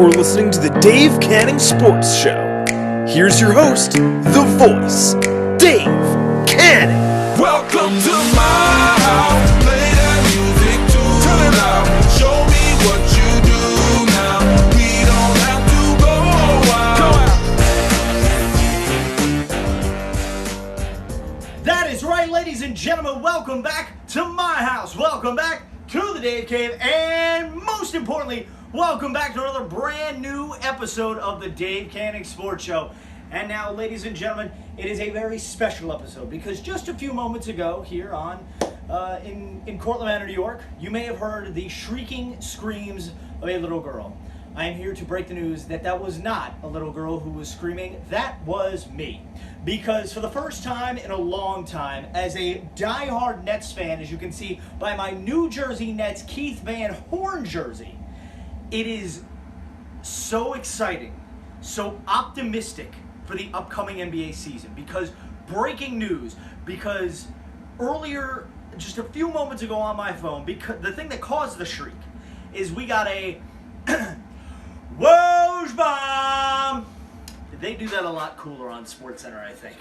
You're listening to the Dave Canning Sports Show. Here's your host, the voice, Dave Canning. Welcome to my house. Play that music too loud. Show me what you do now. We don't have to go out. That is right, ladies and gentlemen. Welcome back to my house. Welcome back to the Dave Cave. And most importantly, welcome back to another brand new episode of the Dave Canning Sports Show. And now, ladies and gentlemen, it is a very special episode because just a few moments ago here in Cortland Manor, New York, you may have heard the shrieking screams of a little girl. I am here to break the news that that was not a little girl who was screaming. That was me. Because for the first time in a long time, as a diehard Nets fan, as you can see by my New Jersey Nets Keith Van Horn jersey, it is so exciting, so optimistic for the upcoming NBA season. Because breaking news, because earlier, just a few moments ago on my phone, because the thing that caused the shriek is we got a Woj bomb. They do that a lot cooler on SportsCenter, I think.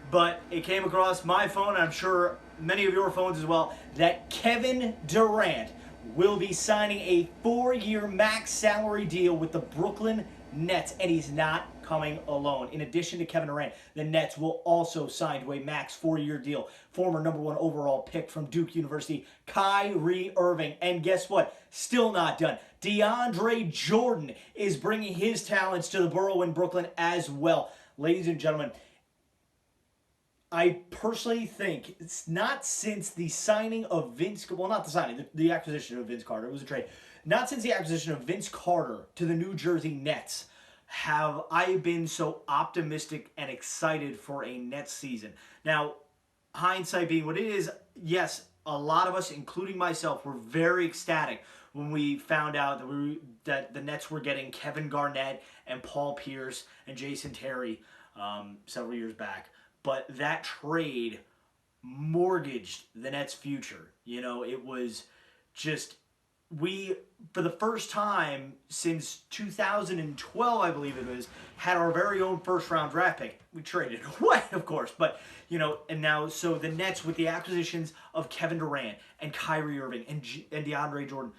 But it came across my phone, and I'm sure many of your phones as well, that Kevin Durant will be signing a 4-year max salary deal with the Brooklyn Nets, and he's not coming alone. In addition to Kevin Durant, the Nets will also sign to a max 4-year deal former number 1 overall pick from Duke University, Kyrie Irving. And guess what? Still not done. DeAndre Jordan is bringing his talents to the borough in Brooklyn as well. Ladies and gentlemen, I personally think it's not since the signing of Vince, well, not the signing, the acquisition of Vince Carter, it was a trade. Not since the acquisition of Vince Carter to the New Jersey Nets have I been so optimistic and excited for a Nets season. Now, hindsight being what it is, yes, a lot of us, including myself, were very ecstatic when we found out that the Nets were getting Kevin Garnett and Paul Pierce and Jason Terry several years back. But that trade mortgaged the Nets' future. You know, it was just, we, for the first time since 2012, I believe it was, had our very own first-round draft pick. We traded it away, of course, but, you know, and now, so the Nets, with the acquisitions of Kevin Durant and Kyrie Irving and DeAndre Jordan,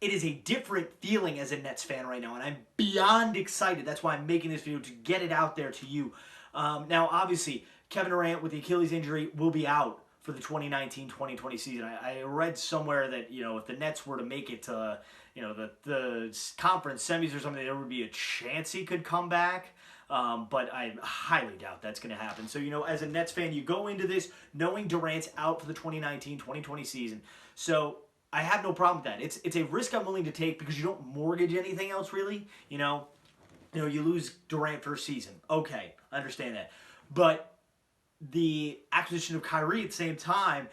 it is a different feeling as a Nets fan right now, and I'm beyond excited. That's why I'm making this video, to get it out there to you. Now, obviously, Kevin Durant with the Achilles injury will be out for the 2019-2020 season. I read somewhere that, you know, if the Nets were to make it to, you know, the conference semis or something, there would be a chance he could come back. But I highly doubt that's going to happen. So, you know, as a Nets fan, you go into this knowing Durant's out for the 2019-2020 season. So I have no problem with that. It's a risk I'm willing to take because you don't mortgage anything else, really. You know, you lose Durant for a season. Okay, I understand that. But the acquisition of Kyrie at the same time,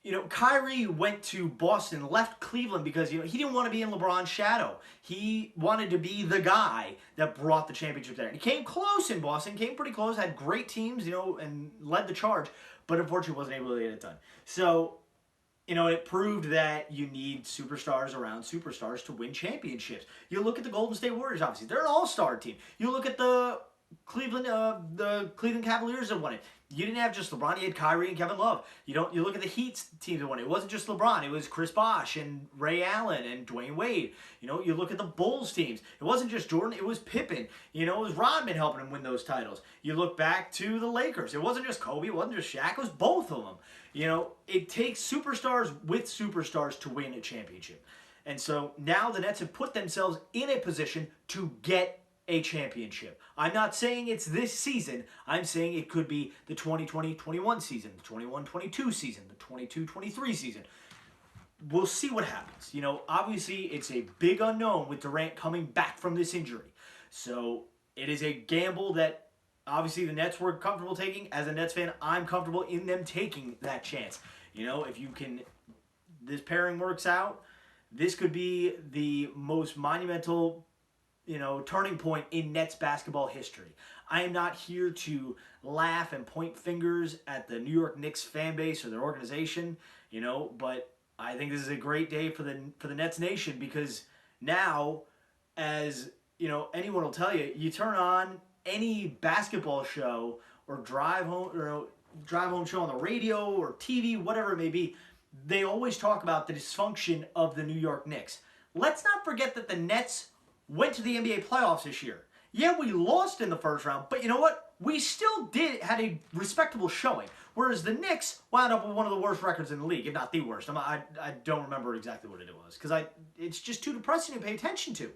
you know, Kyrie went to Boston, left Cleveland because, you know, he didn't want to be in LeBron's shadow. He wanted to be the guy that brought the championship there. And he came close in Boston, came pretty close, had great teams, you know, and led the charge, but unfortunately wasn't able to get it done. So, you know, it proved that you need superstars around superstars to win championships. You look at the Golden State Warriors, obviously. They're an all-star team. You look at the Cleveland Cavaliers that won it. You didn't have just LeBron, you had Kyrie and Kevin Love. You look at the Heat teams that won it. It wasn't just LeBron, it was Chris Bosh and Ray Allen and Dwayne Wade. You know, you look at the Bulls teams. It wasn't just Jordan, it was Pippen. You know, it was Rodman helping him win those titles. You look back to the Lakers. It wasn't just Kobe, it wasn't just Shaq, it was both of them. You know, it takes superstars with superstars to win a championship. And so now the Nets have put themselves in a position to get a championship. I'm not saying it's this season. I'm saying it could be the 2020-21 season, the 21-22 season, the 22-23 season. We'll see what happens. You know, obviously it's a big unknown with Durant coming back from this injury. So it is a gamble that obviously the Nets were comfortable taking. As a Nets fan, I'm comfortable in them taking that chance. You know, if this pairing works out, this could be the most monumental, you know, turning point in Nets basketball history. I am not here to laugh and point fingers at the New York Knicks fan base or their organization, you know, but I think this is a great day for the Nets nation because now as you know, anyone will tell you, you turn on any basketball show or drive home show on the radio or TV, whatever it may be, they always talk about the dysfunction of the New York Knicks. Let's not forget that the Nets went to the NBA playoffs this year. Yeah, we lost in the first round, but you know what? We still had a respectable showing. Whereas the Knicks wound up with one of the worst records in the league, if not the worst. I don't remember exactly what it was because it's just too depressing to pay attention to.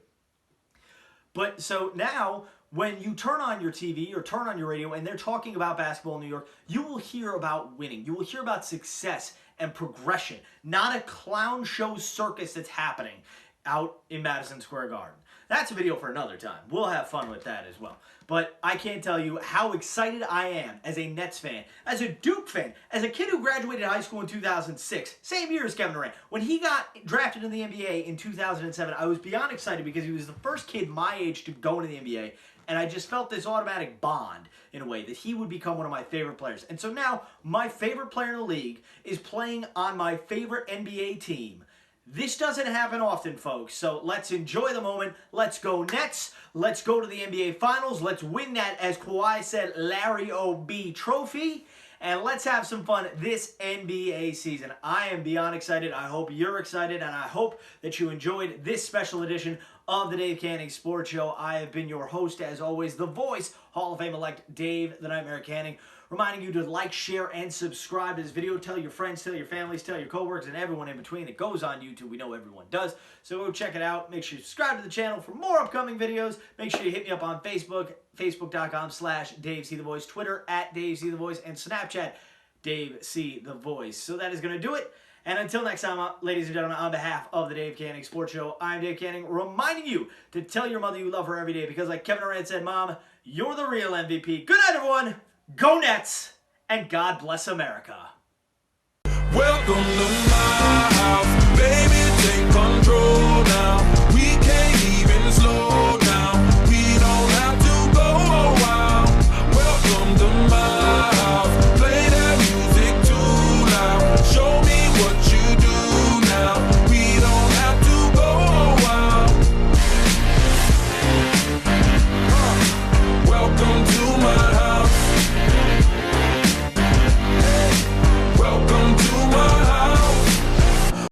But so now, when you turn on your TV or turn on your radio and they're talking about basketball in New York, you will hear about winning. You will hear about success and progression, not a clown show circus that's happening out in Madison Square Garden. That's a video for another time. We'll have fun with that as well. But I can't tell you how excited I am as a Nets fan, as a Duke fan, as a kid who graduated high school in 2006, same year as Kevin Durant. When he got drafted in the NBA in 2007, I was beyond excited because he was the first kid my age to go into the NBA, and I just felt this automatic bond in a way that he would become one of my favorite players. And so now, my favorite player in the league is playing on my favorite NBA team. This doesn't happen often, folks, so let's enjoy the moment. Let's go Nets. Let's go to the NBA Finals. Let's win that, as Kawhi said, Larry O.B. trophy. And let's have some fun this NBA season. I am beyond excited. I hope you're excited, and I hope that you enjoyed this special edition of the Dave Canning Sports Show. I have been your host, as always, the voice, Hall of Fame-elect Dave the Nightmare Canning, reminding you to like, share, and subscribe to this video. Tell your friends, tell your families, tell your coworkers, and everyone in between. It goes on YouTube. We know everyone does. So go check it out. Make sure you subscribe to the channel for more upcoming videos. Make sure you hit me up on Facebook, facebook.com/DaveCTheVoice, Twitter @DaveCTheVoice, and Snapchat, DaveCTheVoice. So that is going to do it. And until next time, ladies and gentlemen, on behalf of the Dave Canning Sports Show, I'm Dave Canning, reminding you to tell your mother you love her every day because, like Kevin Durant said, Mom, you're the real MVP. Good night, everyone. Go Nets, and God bless America.